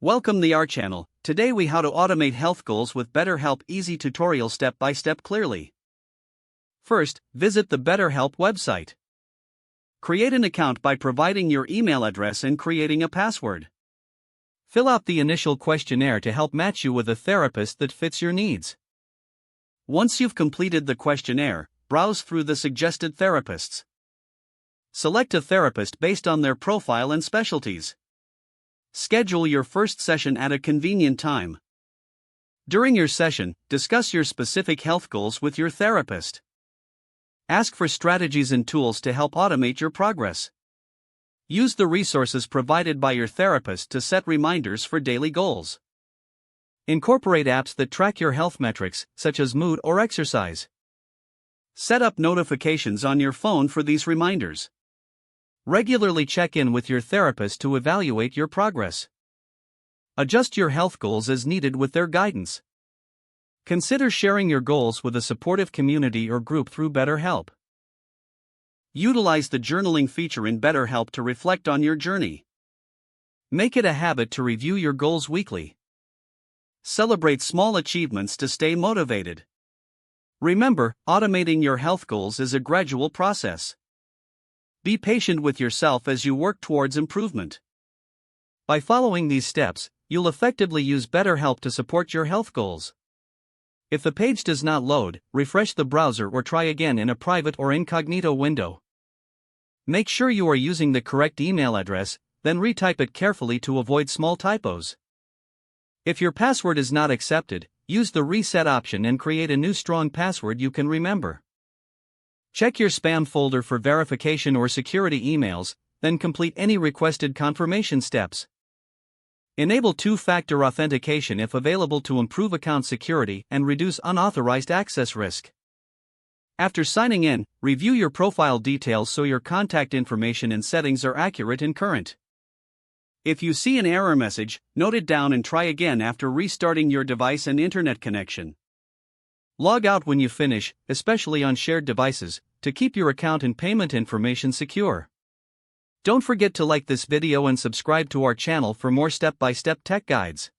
Welcome to our channel. Today we how to automate health goals with BetterHelp easy tutorial step by step clearly. First, visit the BetterHelp website. Create an account by providing your email address and creating a password. Fill out the initial questionnaire to help match you with a therapist that fits your needs. Once you've completed the questionnaire, browse through the suggested therapists. Select a therapist based on their profile and specialties. Schedule your first session at a convenient time. During your session, discuss your specific health goals with your therapist. Ask for strategies and tools to help automate your progress. Use the resources provided by your therapist to set reminders for daily goals. Incorporate apps that track your health metrics, such as mood or exercise. Set up notifications on your phone for these reminders. Regularly check in with your therapist to evaluate your progress. Adjust your health goals as needed with their guidance. Consider sharing your goals with a supportive community or group through BetterHelp. Utilize the journaling feature in BetterHelp to reflect on your journey. Make it a habit to review your goals weekly. Celebrate small achievements to stay motivated. Remember, automating your health goals is a gradual process. Be patient with yourself as you work towards improvement. By following these steps, you'll effectively use BetterHelp to support your health goals. If the page does not load, refresh the browser or try again in a private or incognito window. Make sure you are using the correct email address, then retype it carefully to avoid small typos. If your password is not accepted, use the reset option and create a new strong password you can remember. Check your spam folder for verification or security emails, then complete any requested confirmation steps. Enable two-factor authentication if available to improve account security and reduce unauthorized access risk. After signing in, review your profile details so your contact information and settings are accurate and current. If you see an error message, note it down and try again after restarting your device and internet connection. Log out when you finish, especially on shared devices, to keep your account and payment information secure. Don't forget to like this video and subscribe to our channel for more step-by-step tech guides.